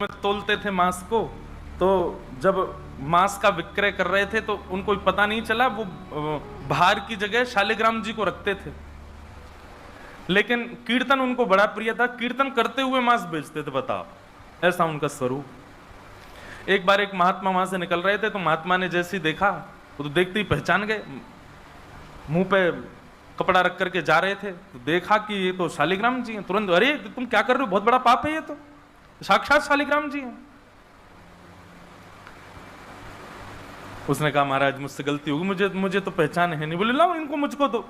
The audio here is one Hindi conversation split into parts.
में तोलते थे मांस को, तो जब मांस का विक्रय कर रहे थे तो उनको पता नहीं चला, वो भार की जगह शालिग्राम जी को रखते थे। लेकिन कीर्तन उनको बड़ा प्रिय था, कीर्तन करते हुए मांस बेचते थे। बताओ, ऐसा उनका स्वरूप। एक बार एक महात्मा वहां से निकल रहे थे, तो महात्मा ने जैसे ही देखा, वो तो देखते ही पहचान गए, मुंह पे कपड़ा रख करके जा रहे थे, तो देखा कि ये तो शालिग्राम जी हैं। तुरंत, अरे तुम क्या कर रहे हो, बहुत बड़ा पाप है, ये तो साक्षात शालिग्राम जी हैं। उसने कहा महाराज मुझसे गलती होगी, मुझे तो पहचान है नहीं। बोले लाओ इनको मुझको दो।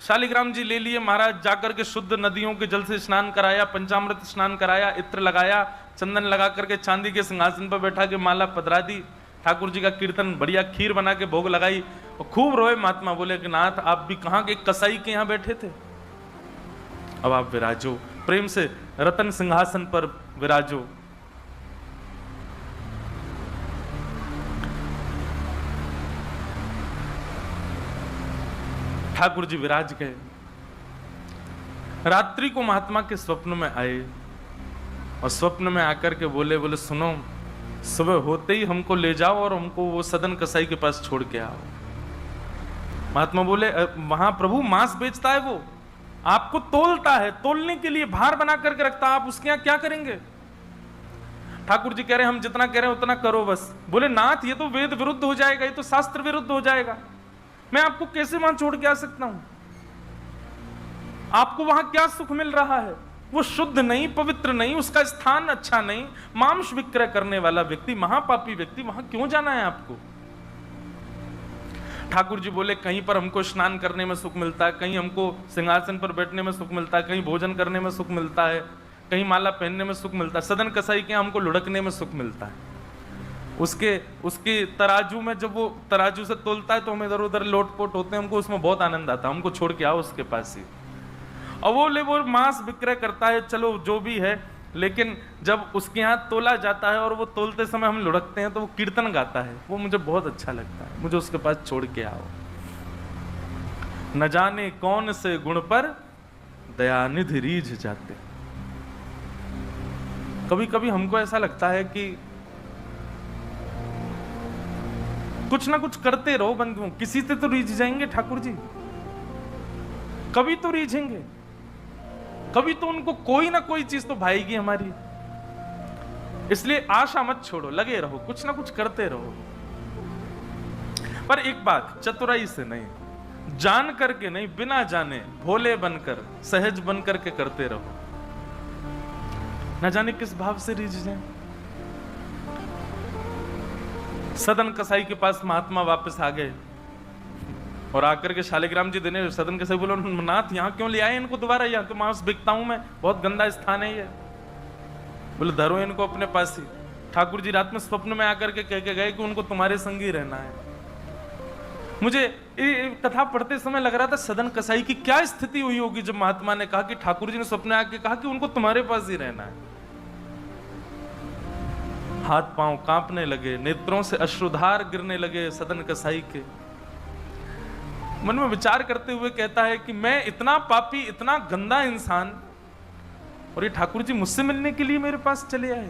शालिग्राम जी ले लिए महाराज, जाकर के शुद्ध नदियों के जल से स्नान कराया, पंचामृत स्नान कराया, इत्र लगाया, चंदन लगा करके चांदी के सिंहासन पर बैठा के माला पधरा दी, ठाकुर जी का कीर्तन, बढ़िया खीर बना के भोग लगाई, और खूब रोए महात्मा। बोले कि नाथ आप भी कहाँ के कसाई के यहाँ बैठे थे, अब आप विराजो, प्रेम से रतन सिंहासन पर विराजो। ठाकुर जी विराज गए। रात्रि को महात्मा के स्वप्न में आए, और स्वप्न में आकर के बोले सुनो, सुबह होते ही हमको ले जाओ और हमको वो सदन कसाई के पास छोड़ के आओ। महात्मा बोले वहां प्रभु मांस बेचता है, वो आपको तोलता है, तोलने के लिए भार बना करके रखता है, आप उसके यहाँ क्या करेंगे। ठाकुर जी कह रहे हम जितना कह रहे हैं उतना करो बस। बोले नाथ ये तो वेद विरुद्ध हो जाएगा, ये तो शास्त्र विरुद्ध हो जाएगा, मैं आपको कैसे वहां छोड़ के आ सकता हूं। आपको वहां क्या सुख मिल रहा है, वो शुद्ध नहीं, पवित्र नहीं, उसका स्थान अच्छा नहीं, मांस विक्रय करने वाला व्यक्ति, महापापी व्यक्ति, वहां क्यों जाना है आपको। ठाकुर जी बोले कहीं पर हमको स्नान करने में सुख मिलता है, कहीं हमको सिंहासन पर बैठने में सुख मिलता है, कहीं भोजन करने में सुख मिलता है, कहीं माला पहनने में सुख मिलता है, सदन कसाई के हमको लुढ़कने में सुख मिलता है। उसके तराजू में जब वो तराजू से तोलता है तो हम इधर उधर लोटपोट होते हैं, हमको उसमें बहुत आनंद आता है, हमको छोड़ के आओ उसके पास ही। और वो मांस विक्रय करता है, चलो जो भी है, लेकिन जब उसके यहाँ तोला जाता है और वो तोलते समय हम लुढ़कते हैं तो वो कीर्तन गाता है, वो मुझे बहुत अच्छा लगता है, मुझे उसके पास छोड़ के आओ। न जाने कौन से गुण पर दयानिधि रीझ जाते। कभी कभी हमको ऐसा लगता है कि कुछ ना कुछ करते रहो बंधुओं, किसी से तो रीझ जाएंगे ठाकुर जी, कभी तो रीझेंगे, कभी तो उनको कोई ना कोई चीज तो भाएगी हमारी। इसलिए आशा मत छोड़ो, लगे रहो, कुछ ना कुछ करते रहो। पर एक बात, चतुराई से नहीं, जान करके नहीं, बिना जाने भोले बनकर, सहज बनकर के करते रहो, न जाने किस भाव से रीझ जाए। सदन कसाई के पास महात्मा वापस आ गए और आकर के शालिग्राम जी देने, सदन कसाई बोलो नाथ यहाँ क्यों ले आए इनको दोबारा, यहाँ तो मांस बिकता हूं मैं, बहुत गंदा स्थान है ये। बोले धरो इनको अपने पास ही। ठाकुर जी रात में स्वप्न में आकर के कह के गए कि उनको तुम्हारे संग ही रहना है। मुझे कथा पढ़ते समय लग रहा था सदन कसाई की क्या स्थिति हुई होगी जब महात्मा ने कहा कि ठाकुर जी ने स्वप्न में आके कहा कि उनको तुम्हारे पास ही रहना है। हाथ पांव कांपने लगे, नेत्रों से अश्रुधार गिरने लगे सदन कसाई के। मन में विचार करते हुए कहता है कि मैं इतना पापी, इतना गंदा इंसान, और ये ठाकुर जी मुझसे मिलने के लिए मेरे पास चले आए।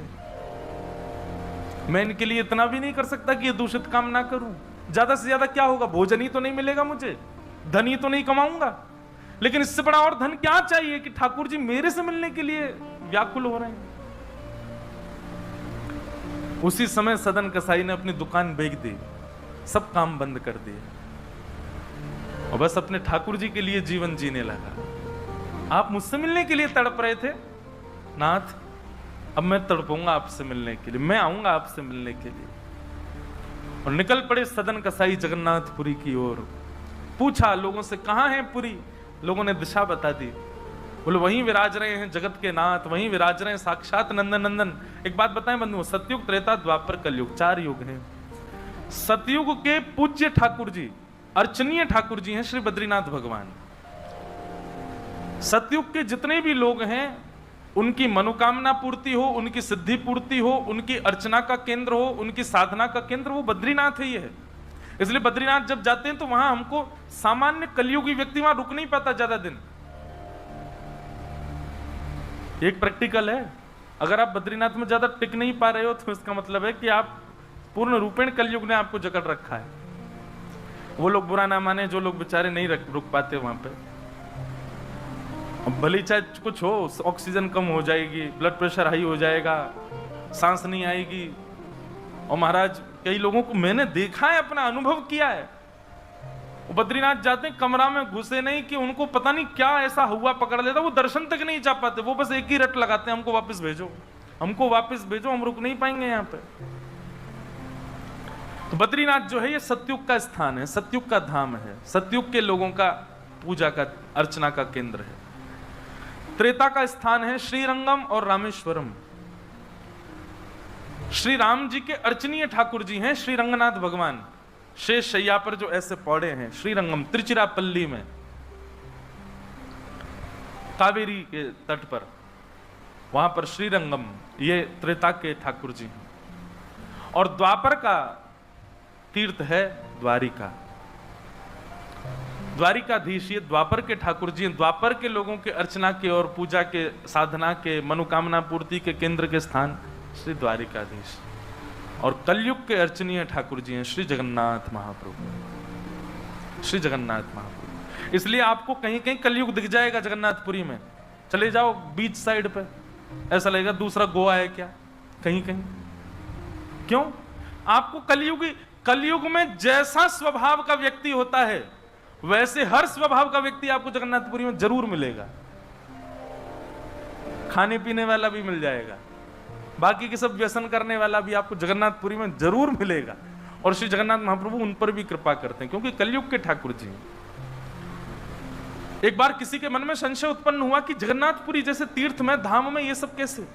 मैं इनके लिए इतना भी नहीं कर सकता कि ये दूषित काम ना करूं। ज्यादा से ज्यादा क्या होगा, भोजन ही तो नहीं मिलेगा मुझे, धन ही तो नहीं कमाऊंगा, लेकिन इससे बड़ा और धन क्या चाहिए कि ठाकुर जी मेरे से मिलने के लिए व्याकुल हो रहे हैं। उसी समय सदन कसाई ने अपनी दुकान बेच दी, सब काम बंद कर दिए और बस अपने ठाकुर जी के लिए जीवन जीने लगा। आप मुझसे मिलने के लिए तड़प रहे थे नाथ, अब मैं तड़पूंगा आपसे मिलने के लिए, मैं आऊंगा आपसे मिलने के लिए। और निकल पड़े सदन कसाई जगन्नाथपुरी की ओर। पूछा लोगों से कहां है पुरी, लोगों ने दिशा बता दी। बोले वहीं विराज रहे हैं जगत के नाथ, वहीं विराज रहे हैं साक्षात नंदन नंदन। एक बात बताएं बंधुओं, सतयुग, त्रेता, द्वापर, कलयुग, 4 युग हैं। सतयुग के पूज्य ठाकुर जी, अर्चनीय ठाकुर जी हैं श्री बद्रीनाथ भगवान। सतयुग के जितने भी लोग हैं उनकी मनोकामना पूर्ति हो, उनकी सिद्धि पूर्ति हो, उनकी अर्चना का केंद्र हो, उनकी साधना का केंद्र वो बद्रीनाथ ही है। इसलिए बद्रीनाथ जब जाते हैं तो वहां हमको सामान्य कलयुगी व्यक्ति वहां रुक नहीं पाता ज्यादा दिन। एक प्रैक्टिकल है, अगर आप बद्रीनाथ में ज्यादा टिक नहीं पा रहे हो तो इसका मतलब है कि आप पूर्ण रूपेण कलयुग ने आपको जकड़ रखा है। वो लोग बुरा ना माने जो लोग बेचारे नहीं रुक पाते वहां पे। अब भले चाहे कुछ हो, ऑक्सीजन कम हो जाएगी, ब्लड प्रेशर हाई हो जाएगा, सांस नहीं आएगी। और महाराज कई लोगों को मैंने देखा है, अपना अनुभव किया है, वो बद्रीनाथ जाते हैं, कमरा में घुसे नहीं कि उनको पता नहीं क्या ऐसा हुआ पकड़ लेता, वो दर्शन तक नहीं जा पाते। वो बस एक ही रट लगाते हैं, हमको वापस भेजो, हमको वापस भेजो, हम रुक नहीं पाएंगे यहाँ पे। तो बद्रीनाथ जो है ये सतयुग का स्थान है, सतयुग का धाम है, सतयुग के लोगों का पूजा का अर्चना का केंद्र है। त्रेता का स्थान है श्रीरंगम और रामेश्वरम। श्री राम जी के अर्चनीय ठाकुर जी हैं श्री रंगनाथ भगवान, शेष शैया पर जो ऐसे पौड़े हैं। श्रीरंगम त्रिचिरापल्ली में, कावेरी के तट पर, वहां पर श्रीरंगम, ये त्रेता के ठाकुर जी हैं। और द्वापर का तीर्थ है द्वारिका। द्वारिकाधीश ये द्वापर के ठाकुर जी हैं। द्वापर के लोगों के अर्चना के और पूजा के, साधना के, मनोकामना पूर्ति के केंद्र के स्थान श्री द्वारिकाधीश। और कलयुग के अर्चनीय ठाकुर जी हैं श्री जगन्नाथ महाप्रभु, श्री जगन्नाथ महाप्रभु। इसलिए आपको कहीं कहीं कलयुग दिख जाएगा जगन्नाथपुरी में। चले जाओ बीच साइड पे, ऐसा लगेगा दूसरा गोवा है क्या, कहीं कहीं। क्यों? आपको कलयुग में जैसा स्वभाव का व्यक्ति होता है वैसे हर स्वभाव का व्यक्ति आपको जगन्नाथपुरी में जरूर मिलेगा। खाने पीने वाला भी मिल जाएगा, बाकी के सब व्यसन करने वाला भी आपको जगन्नाथपुरी में जरूर मिलेगा। और श्री जगन्नाथ महाप्रभु उन पर भी कृपा करते हैं क्योंकि कलयुग के ठाकुर जी। एक बार किसी के मन में संशय उत्पन्न हुआ कि जगन्नाथपुरी जैसे तीर्थ में, धाम में ये सब कैसे?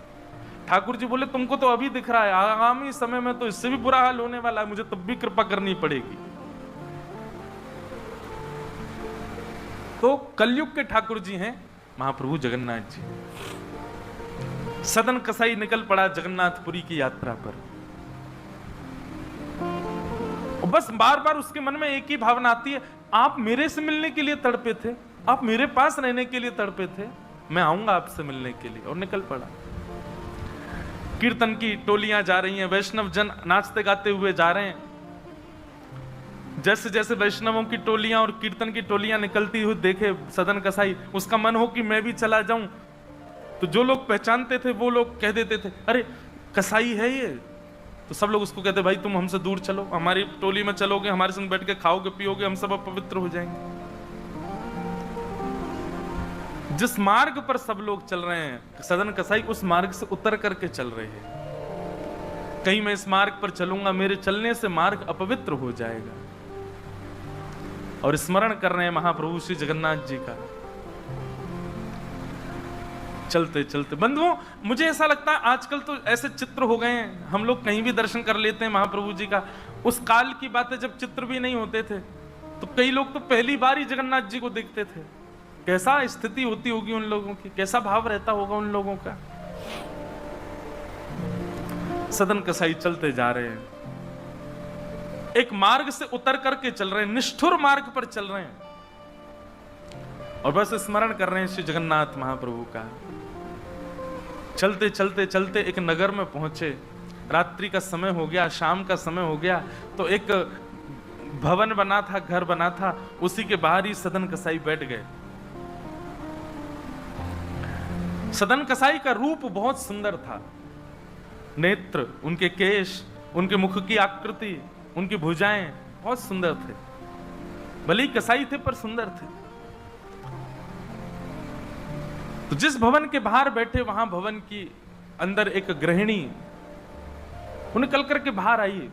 ठाकुर जी बोले तुमको तो अभी दिख रहा है, आगामी समय में तो इससे भी बुरा हाल होने वाला है, मुझे तब भी कृपा करनी पड़ेगी। तो कलयुग के ठाकुर जी हैं महाप्रभु जगन्नाथ जी। सदन कसाई निकल पड़ा जगन्नाथपुरी की यात्रा पर। और बस बार बार उसके मन में एक ही भावना आती है, आप मेरे से मिलने के लिए तड़पे थे, आप मेरे पास रहने के लिए तड़पे थे, मैं आऊंगा आपसे मिलने के लिए। और निकल पड़ा। कीर्तन की टोलियां जा रही हैं, वैष्णव जन नाचते गाते हुए जा रहे हैं। जैसे जैसे वैष्णवों की टोलियां और कीर्तन की टोलियां निकलती हुई देखे सदन कसाई, उसका मन हो कि मैं भी चला जाऊं। तो जो लोग पहचानते थे वो लोग कह देते थे, अरे कसाई है ये। तो सब लोग उसको कहते, भाई तुम हमसे दूर चलो, हमारी टोली में चलोगे, हमारे संग बैठ के खाओगे पियोगे, हम सब अपवित्र हो जाएंगे। जिस मार्ग पर सब लोग चल रहे हैं सदन कसाई उस मार्ग से उतर करके चल रहे हैं। कहीं मैं इस मार्ग पर चलूंगा, मेरे चलने से मार्ग अपवित्र हो जाएगा। और स्मरण कर रहे हैं महाप्रभु श्री जगन्नाथ जी का। चलते चलते बंधुओं, मुझे ऐसा लगता है आजकल तो ऐसे चित्र हो गए हैं, हम लोग कहीं भी दर्शन कर लेते हैं महाप्रभु जी का। उस काल की बात है जब चित्र भी नहीं होते थे, तो कई लोग तो पहली बार ही जगन्नाथ जी को देखते थे। कैसा स्थिति होती होगी उन लोगों की, कैसा भाव रहता होगा उन लोगों का। सदन कसाई चलते जा रहे हैं, एक मार्ग से उतर करके चल रहे हैं, निष्ठुर मार्ग पर चल रहे हैं और बस स्मरण कर रहे हैं श्री जगन्नाथ महाप्रभु का। चलते चलते चलते एक नगर में पहुंचे, रात्रि का समय हो गया, शाम का समय हो गया। तो एक भवन बना था, घर बना था, उसी के बाहर ही सदन कसाई बैठ गए। सदन कसाई का रूप बहुत सुंदर था, नेत्र, उनके केश, उनके मुख की आकृति, उनकी भुजाएं बहुत सुंदर थे। भले ही कसाई थे पर सुंदर थे। तो जिस भवन के बाहर बैठे वहां भवन की अंदर एक गृहिणी वो निकल करके बाहर आई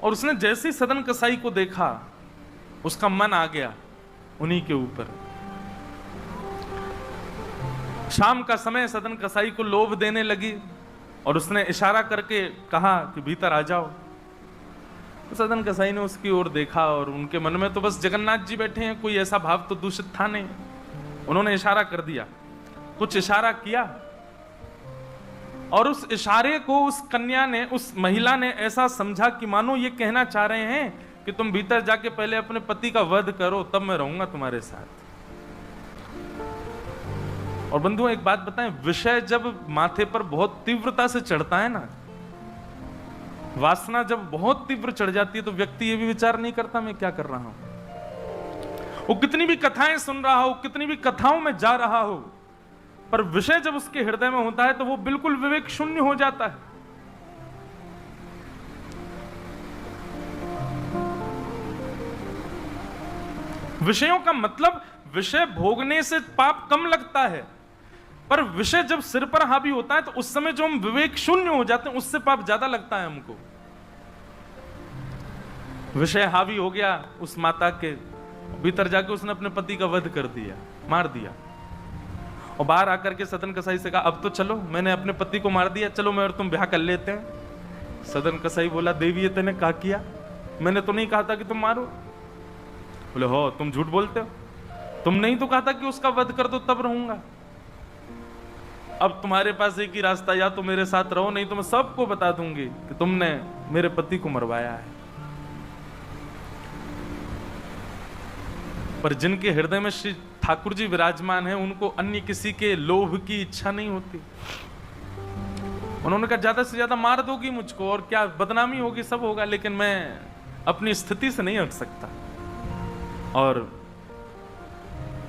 और उसने जैसे ही सदन कसाई को देखा उसका मन आ गया उन्हीं के ऊपर। शाम का समय, सदन कसाई को लोभ देने लगी और उसने इशारा करके कहा कि भीतर आ जाओ। तो सदन कसाई ने उसकी ओर देखा और उनके मन में तो बस जगन्नाथ जी बैठे हैं, कोई ऐसा भाव तो दूषित था नहीं। उन्होंने इशारा कर दिया, कुछ इशारा किया और उस इशारे को उस कन्या ने, उस महिला ने ऐसा समझा कि मानो ये कहना चाह रहे हैं कि तुम भीतर जाके पहले अपने पति का वध करो, तब मैं रहूंगा तुम्हारे साथ। और बंधुओं एक बात बताएं, विषय जब माथे पर बहुत तीव्रता से चढ़ता है ना, वासना जब बहुत तीव्र चढ़ जाती है, तो व्यक्ति ये भी विचार नहीं करता मैं क्या कर रहा हूं। वो कितनी भी कथाएं सुन रहा हो, कितनी भी कथाओं में जा रहा हो, पर विषय जब उसके हृदय में होता है तो वो बिल्कुल विवेक शून्य हो जाता है। विषयों का मतलब, विषय भोगने से पाप कम लगता है, पर विषय जब सिर पर हावी होता है तो उस समय जो हम विवेक शून्य हो जाते हैं उससे पाप ज्यादा लगता है हमको। विषय हावी हो गया उस माता के भीतर, जाके उसने अपने पति का वध कर दिया, मार दिया, और बाहर आकर के सदन कसाई से कहा अब तो चलो, मैंने अपने पति को मार दिया, चलो मैं और तुम ब्याह कर लेते हैं। सदन कसाई बोला देवी ये तेने क्या किया, मैंने तो नहीं कहा था कि तुम मारो। बोले हो तुम झूठ बोलते हो, तुमने ही तो कहा था कि उसका वध कर दो तब रहूंगा। अब तुम्हारे पास एक ही रास्ता, या तो मेरे साथ रहो, नहीं तो मैं सबको बता दूंगी कि तुमने मेरे पति को मरवाया है। पर जिनके हृदय में श्री ठाकुर जी विराजमान है, उनको अन्य किसी के लोभ की इच्छा नहीं होती। उन्होंने कहा ज्यादा से ज्यादा मार दोगी मुझको और क्या बदनामी होगी, सब होगा, लेकिन मैं अपनी स्थिति से नहीं हट सकता। और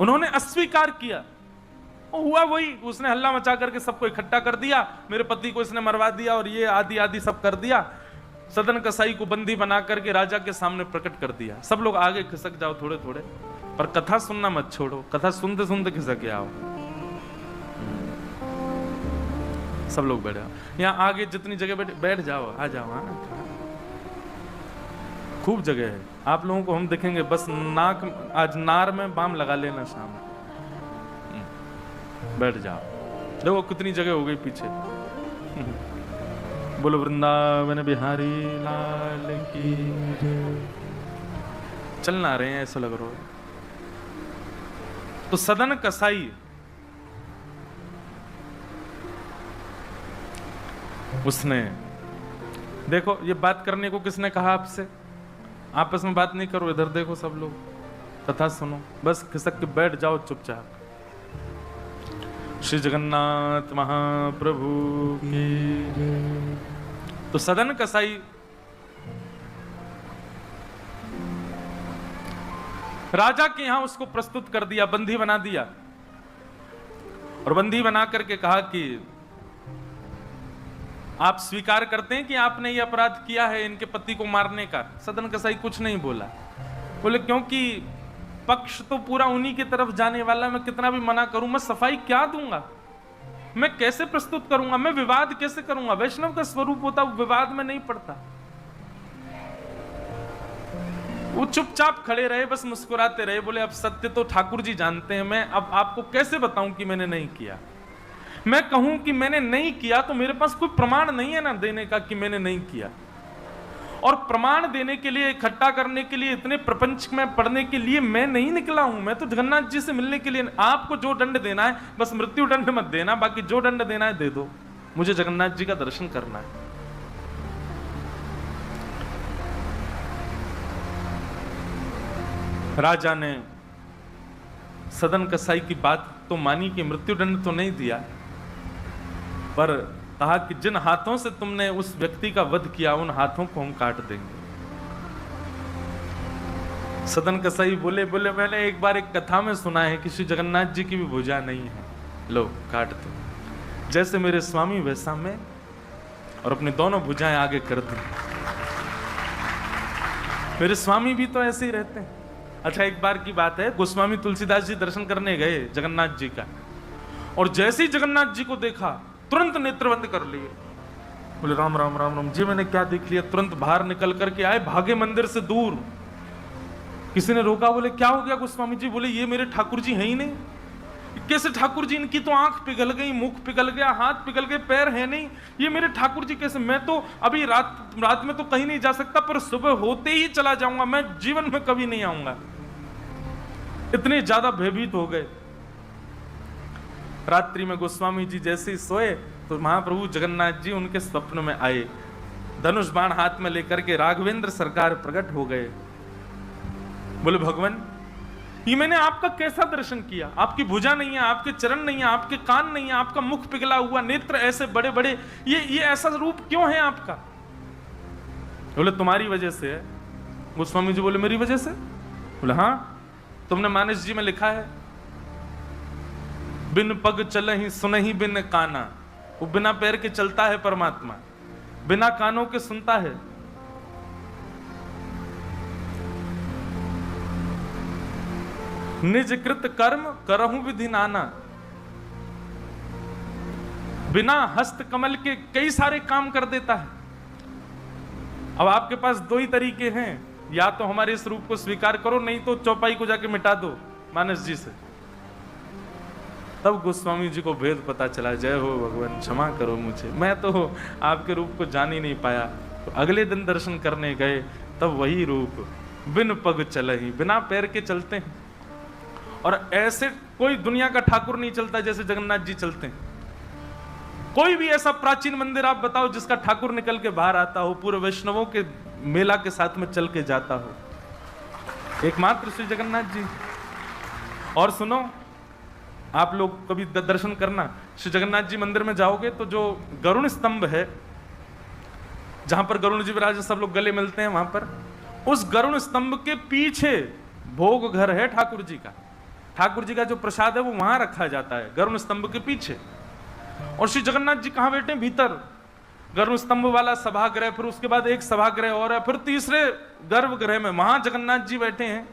उन्होंने अस्वीकार किया, हुआ वही, उसने हल्ला मचा करके सबको इकट्ठा कर दिया, मेरे पति को इसने मरवा दिया और ये आदि आदि सब कर दिया। सदन कसाई को बंदी बना करके राजा के सामने प्रकट कर दिया। सब लोग आगे खिसक जाओ थोड़े थोड़े, पर कथा सुनना मत छोड़ो, कथा सुनते सुनते खिसक आओ। सब लोग बैठ जाओ, यहाँ आगे जितनी जगह बैठ जाओ, आ जाओ। हाँ खूब जगह है, आप लोगों को हम देखेंगे, बस नाक आज नार में बाम लगा लेना शाम, बैठ जाओ। देखो कितनी जगह हो गई पीछे। बोलो वृंदावन बिहारी लाल की। चलना रहे हैं ऐसा लग रहा है। तो सदन कसाई उसने, देखो ये बात करने को किसने कहा आपसे, आपस में बात नहीं करो, इधर देखो सब लोग, कथा सुनो, बस खिसक के बैठ जाओ चुपचाप। श्री जगन्नाथ महाप्रभु की। तो सदन कसाई राजा के यहां उसको प्रस्तुत कर दिया, बंदी बना दिया, और बंदी बना करके कहा कि आप स्वीकार करते हैं कि आपने ये अपराध किया है इनके पति को मारने का। सदन कसाई कुछ नहीं बोला। बोले क्योंकि पक्ष तो पूरा उन्हीं की तरफ जाने वाला, मैं कितना भी मना करूं, मैं सफाई क्या दूंगा, मैं कैसे प्रस्तुत करूंगा, मैं विवाद कैसे करूंगा। वैष्णव का स्वरूप होता वो विवाद में नहीं पड़ता। वो चुपचाप खड़े रहे, बस मुस्कुराते रहे। बोले अब सत्य तो ठाकुर जी जानते हैं, मैं अब आपको कैसे बताऊं कि मैंने नहीं किया। मैं कहूं कि मैंने नहीं किया तो मेरे पास कोई प्रमाण नहीं है ना देने का कि मैंने नहीं किया। और प्रमाण देने के लिए, इकट्ठा करने के लिए, इतने प्रपंच में पढ़ने के लिए मैं नहीं निकला हूं। मैं तो जगन्नाथ जी से मिलने के लिए, आपको जो दंड देना है बस मृत्यु दंड मत देना, बाकी जो दंड देना है दे दो, मुझे जगन्नाथ जी का दर्शन करना है। राजा ने सदन कसाई की बात तो मानी कि मृत्यु दंड तो नहीं दिया, पर कहा कि जिन हाथों से तुमने उस व्यक्ति का वध किया उन हाथों को हम काट देंगे। सदन कसाई बोले मैंने एक बार एक कथा में सुना है कि श्री जगन्नाथ जी की भी भुजा नहीं है, लो काट दो। जैसे मेरे स्वामी वैसा मैं, और अपनी दोनों भुजाएं आगे कर दी। मेरे स्वामी भी तो ऐसे ही रहते हैं। अच्छा एक बार की बात है, गोस्वामी तुलसीदास जी दर्शन करने गए जगन्नाथ जी का, और जैसे ही जगन्नाथ जी को देखा तुरंत नेत्र बंद कर लिए। बोले राम राम राम राम जी, मैंने क्या देख लिया। तुरंत बाहर निकल करके आए, भागे मंदिर से दूर। किसी ने रोका, बोले क्या हो गया गोस्वामी जी। बोले ये मेरे ठाकुर जी हैं ही नहीं। कैसे ठाकुर जी, इनकी तो आंख पिघल गई, मुख पिघल गया, हाथ पिघल गए, पैर है नहीं, ये मेरे ठाकुर जी कैसे। मैं तो अभी रात में तो कहीं नहीं जा सकता, पर सुबह होते ही चला जाऊंगा, मैं जीवन में कभी नहीं आऊंगा। इतने ज्यादा भयभीत हो गए। रात्रि में गोस्वामी जी जैसे ही सोए तो महाप्रभु जगन्नाथ जी उनके स्वप्न में आए, धनुष बाण हाथ में लेकर के। राघवेंद्र सरकार प्रकट हो गए। बोले भगवान ये मैंने आपका कैसा दर्शन किया? आपकी भुजा नहीं है, आपके चरण नहीं है, आपके कान नहीं है, आपका मुख पिघला हुआ, नेत्र ऐसे बड़े बड़े, ये ऐसा रूप क्यों है आपका? बोले तुम्हारी वजह से है। गोस्वामी जी बोले मेरी वजह से? बोले हाँ, तुमने मानस जी में लिखा है, बिन पग चलहि सुनहि बिन काना। वो बिना पैर के चलता है परमात्मा, बिना कानों के सुनता है। निज कृत कर्म करहु विधि नाना। बिना हस्त कमल के कई सारे काम कर देता है। अब आपके पास दो ही तरीके हैं, या तो हमारे इस रूप को स्वीकार करो, नहीं तो चौपाई को जाके मिटा दो मानस जी से। तब गोस्वामी जी को भेद पता चला। जय हो भगवान, क्षमा करो मुझे, मैं तो आपके रूप को जान ही नहीं पाया। तो अगले दिन दर्शन करने गए, तब वही रूप, बिन पग चलहि, बिना पैर के चलते हैं। और ऐसे कोई दुनिया का ठाकुर नहीं चलता जैसे जगन्नाथ जी चलते हैं। कोई भी ऐसा प्राचीन मंदिर आप बताओ जिसका ठाकुर निकल के बाहर आता हो, पूरे वैष्णवों के मेला के साथ में चल के जाता हो, एकमात्र श्री जगन्नाथ जी। और सुनो, आप लोग कभी दर्शन करना, श्री जगन्नाथ जी मंदिर में जाओगे तो जो गरुण स्तंभ है, जहां पर गरुण जी विराज सब लोग गले मिलते हैं, वहां पर उस गरुण स्तंभ के पीछे भोग घर है ठाकुर जी का। ठाकुर जी का जो प्रसाद है वो वहां रखा जाता है, गरुण स्तंभ के पीछे। और श्री जगन्नाथ जी कहां बैठे? भीतर गरुण स्तंभ वाला सभागृह, फिर उसके बाद एक सभागृह और है, फिर तीसरे गर्भगृह में वहां जगन्नाथ जी बैठे हैं।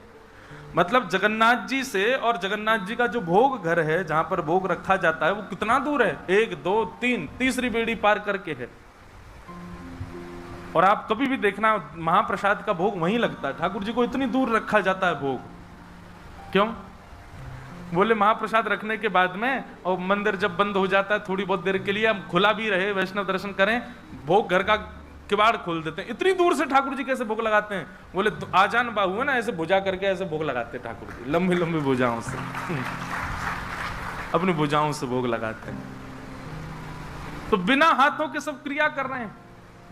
मतलब जगन्नाथ जी से और जगन्नाथ जी का जो भोग घर है, जहां पर भोग रखा जाता है, वो कितना दूर है? 1 2 3 तीसरी बेड़ी पार करके है। और आप कभी भी देखना, महाप्रसाद का भोग वहीं लगता है। ठाकुर जी को इतनी दूर रखा जाता है भोग, क्यों? बोले महाप्रसाद रखने के बाद में, और मंदिर जब बंद हो जाता है थोड़ी बहुत देर के लिए, हम खुला भी रहे, वैष्णव दर्शन करें, भोग घर का किवाड़ खोल देते हैं। इतनी दूर से ठाकुर जी कैसे भोग लगाते हैं? बोले तो आजान बाहु है ना, ऐसे भुजा करके ऐसे भोग लगाते हैं ठाकुर जी, लंबी लंबी भुजाओं से अपनी भुजाओं से भोग लगाते हैं। तो बिना हाथों के सब क्रिया कर रहे हैं,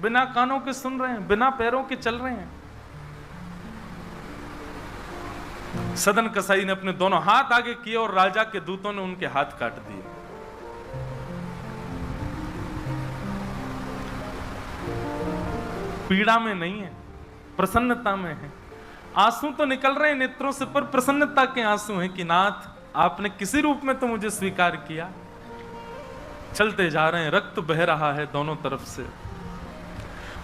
बिना कानों के सुन रहे हैं, बिना पैरों के चल रहे हैं। सदन कसाई ने अपने दोनों हाथ आगे किए और राजा के दूतों ने उनके हाथ काट दिए। पीड़ा में नहीं है, प्रसन्नता में है। आंसू तो निकल रहे हैं नेत्रों से, पर प्रसन्नता के आंसू हैं कि नाथ आपने किसी रूप में तो मुझे स्वीकार किया। चलते जा रहे हैं, रक्त बह रहा है दोनों तरफ से।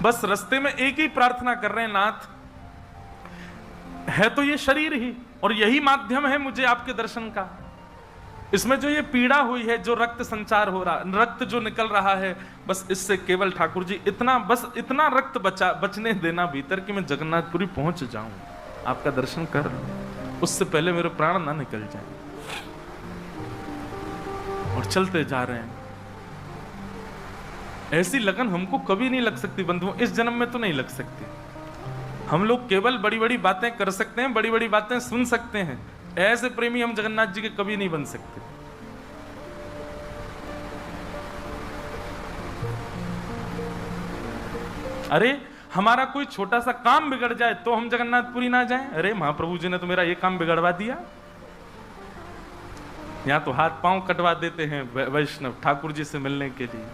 बस रास्ते में एक ही प्रार्थना कर रहे हैं, नाथ है तो ये शरीर ही, और यही माध्यम है मुझे आपके दर्शन का। इसमें जो ये पीड़ा हुई है, जो रक्त संचार हो रहा, रक्त जो निकल रहा है, बस इससे केवल ठाकुर जी इतना, बस इतना रक्त बचने देना भीतर कि मैं जगन्नाथपुरी पहुंच जाऊं, आपका दर्शन कर, उससे पहले मेरे प्राण ना निकल जाएं। और चलते जा रहे हैं। ऐसी लगन हमको कभी नहीं लग सकती बंधुओं, इस जन्म में तो नहीं लग सकती। हम लोग केवल बड़ी बड़ी बातें कर सकते हैं, बड़ी बड़ी बातें सुन सकते हैं। ऐसे प्रेमी हम जगन्नाथ जी के कभी नहीं बन सकते। अरे हमारा कोई छोटा सा काम बिगड़ जाए तो हम जगन्नाथपुरी ना जाएं? अरे महाप्रभु जी ने तो मेरा ये काम बिगड़वा दिया। यहां तो हाथ पांव कटवा देते हैं वैष्णव ठाकुर जी से मिलने के लिए।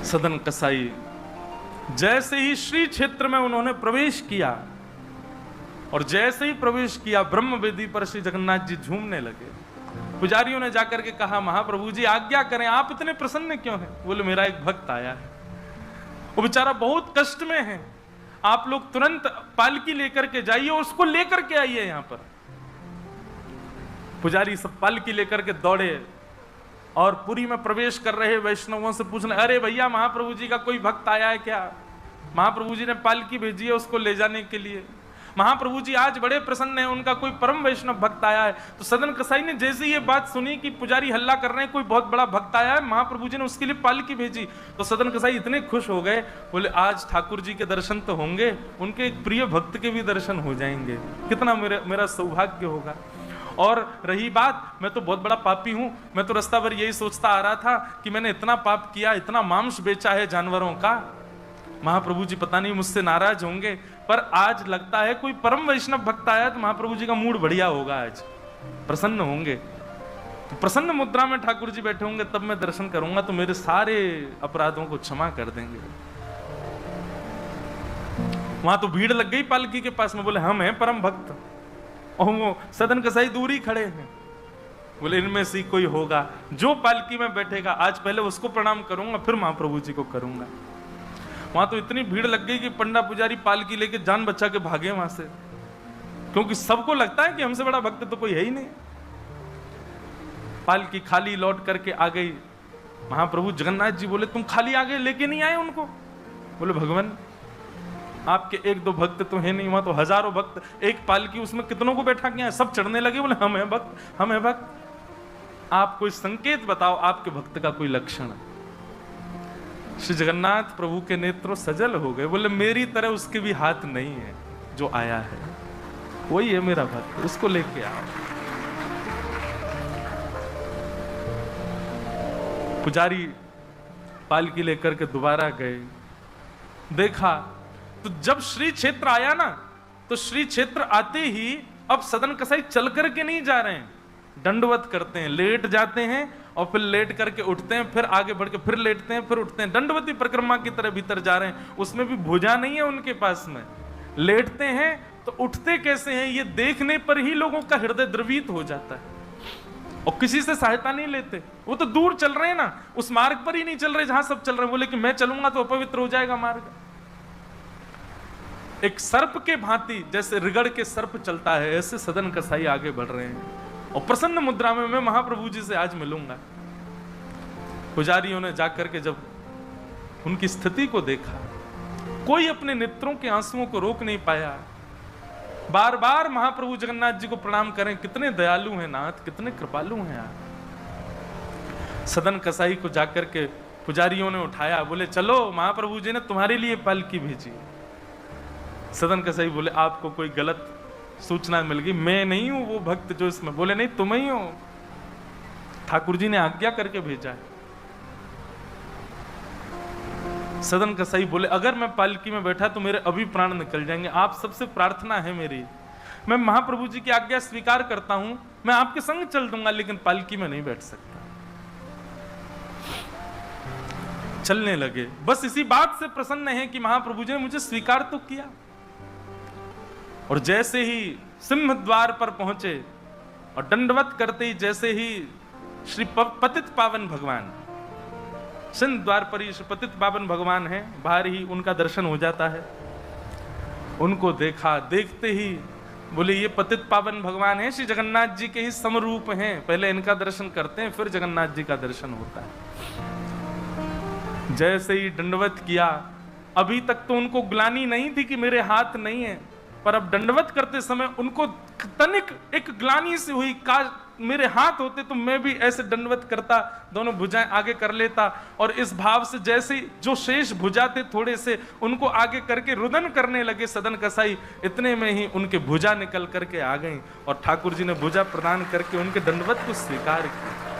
सदन कसाई जैसे ही श्री क्षेत्र में उन्होंने प्रवेश किया, और जैसे ही प्रवेश किया ब्रह्म वेदी पर श्री जगन्नाथ जी झूमने लगे। पुजारियों ने जाकर के कहा, महाप्रभु जी आज्ञा करें, आप इतने प्रसन्न क्यों हैं? बोले मेरा एक भक्त आया है, वो बेचारा बहुत कष्ट में है, आप लोग तुरंत पालकी लेकर के जाइए, उसको लेकर के आइए यहां पर। पुजारी सब पालकी लेकर के दौड़े और पुरी में प्रवेश कर रहे वैष्णवों से पूछने, अरे भैया महाप्रभु जी का कोई भक्त आया है क्या? महाप्रभु जी ने पालकी भेजी है उसको ले जाने के लिए। महाप्रभु जी आज बड़े प्रसन्न हैं, उनका कोई परम वैष्णव भक्त आया है। तो सदन कसाई ने जैसे ये बात सुनी कि पुजारी हल्ला कर रहे हैं, कोई बहुत बड़ा भक्त आया है, महाप्रभु जी ने उसके लिए पालकी भेजी, तो सदन कसाई इतने खुश हो गए, बोले आज ठाकुर जी के दर्शन तो होंगे, उनके एक प्रिय भक्त के भी दर्शन हो जाएंगे, कितना मेरा सौभाग्य होगा। और रही बात, मैं तो बहुत बड़ा पापी हूं, मैं तो रास्ता भर यही सोचता आ रहा था कि मैंने इतना पाप किया, इतना मांस बेचा है जानवरों का, महाप्रभु जी पता नहीं मुझसे नाराज होंगे, पर आज लगता है कोई परम वैष्णव भक्त आया तो महाप्रभु जी का मूड बढ़िया होगा, आज प्रसन्न होंगे। तो प्रसन्न मुद्रा में ठाकुर जी बैठे होंगे, तब मैं दर्शन करूंगा तो मेरे सारे अपराधों को क्षमा कर देंगे। वहां तो भीड़ लग गई पालकी के पास में, बोले हम हैं परम भक्त, और वो सदन कसाई दूर ही खड़े हैं। बोले इनमें से कोई होगा जो पालकी में बैठेगा, आज पहले उसको प्रणाम करूंगा फिर महाप्रभु जी को करूंगा। वहां तो इतनी भीड़ लग गई कि पंडा पुजारी पालकी लेके जान बचा के भागे वहां से, क्योंकि सबको लगता है कि हमसे बड़ा भक्त तो कोई है ही नहीं। पालकी खाली लौट करके आ गई। महाप्रभु जगन्नाथ जी बोले तुम खाली आ गए, लेके नहीं आए उनको? बोले भगवान आपके एक दो भक्त तो है नहीं, वहां तो हजारों भक्त, एक पालकी उसमें कितनों को बैठा के आए, सब चढ़ने लगे। बोले हम हैं भक्त, हम हैं भक्त। आप कोई संकेत बताओ आपके भक्त का कोई लक्षण। श्री जगन्नाथ प्रभु के नेत्र सजल हो गए। बोले मेरी तरह उसके भी हाथ नहीं है, जो आया है वही है मेरा भक्त, उसको लेके आओ। पुजारी पालकी लेकर के दोबारा गए, देखा तो जब श्री क्षेत्र आया ना, तो श्री क्षेत्र आते ही अब सदन कसाई चल करके नहीं जा रहे हैं, दंडवत करते हैं, लेट जाते हैं और फिर लेट करके उठते हैं, फिर आगे बढ़ के फिर लेटते हैं, फिर उठते हैं, दंडवती परिक्रमा की तरह भीतर जा रहे हैं। उसमें भी भुजा नहीं है उनके पास में, लेटते हैं तो उठते कैसे हैं ये देखने पर ही लोगों का हृदय द्रवित हो जाता है। और किसी से सहायता नहीं लेते, वो तो दूर चल रहे हैं ना, उस मार्ग पर ही नहीं चल रहे जहां सब चल रहे हैं। बोले कि मैं चलूंगा तो अपवित्र हो जाएगा मार्ग। एक सर्प के भांति जैसे रिगड़ के सर्प चलता है, ऐसे सदन कसाई आगे बढ़ रहे हैं। और प्रसन्न मुद्रा में मैं महाप्रभु जी से आज मिलूंगा। पुजारियों ने जाकर के जब उनकी स्थिति को देखा, कोई अपने नेत्रों के आंसुओं को रोक नहीं पाया। बार बार महाप्रभु जगन्नाथ जी को प्रणाम करें, कितने दयालु हैं नाथ, कितने कृपालु हैं आप। सदन कसाई को जाकर के पुजारियों ने उठाया, बोले चलो महाप्रभु जी ने तुम्हारे लिए पालकी भेजी। सदन कसाई बोले आपको कोई गलत सूचना मिल गई, मैं नहीं हूं वो भक्त जो इसमें। बोले नहीं तुम ही हो, ठाकुर जी ने आज्ञा करके भेजा है। सदन कसाई बोले अगर मैं पालकी में बैठा तो मेरे अभी प्राण निकल जाएंगे, आप सबसे प्रार्थना है मेरी, मैं महाप्रभु जी की आज्ञा स्वीकार करता हूं, मैं आपके संग चल दूंगा, लेकिन पालकी में नहीं बैठ सकता। चलने लगे, बस इसी बात से प्रसन्न है कि महाप्रभु जी ने मुझे स्वीकार तो किया। और जैसे ही सिंह द्वार पर पहुंचे और दंडवत करते ही जैसे ही श्री पतित पावन भगवान, सिंह द्वार पर ही श्री पतित पावन भगवान है, बाहर ही उनका दर्शन हो जाता है। उनको देखा, देखते ही बोले ये पतित पावन भगवान है, श्री जगन्नाथ जी के ही समरूप हैं, पहले इनका दर्शन करते हैं फिर जगन्नाथ जी का दर्शन होता है। जैसे ही दंडवत किया, अभी तक तो उनको ग्लानि नहीं थी कि मेरे हाथ नहीं है, पर अब दंडवत करते समय उनको तनिक एक ग्लानि से हुई, काश मेरे हाथ होते तो मैं भी ऐसे दंडवत करता, दोनों भुजाएं आगे कर लेता। और इस भाव से जैसे जो शेष भुजा थे थोड़े से उनको आगे करके रुदन करने लगे सदन कसाई, इतने में ही उनके भुजा निकल करके आ गई और ठाकुर जी ने भुजा प्रदान करके उनके दंडवत को स्वीकार किया।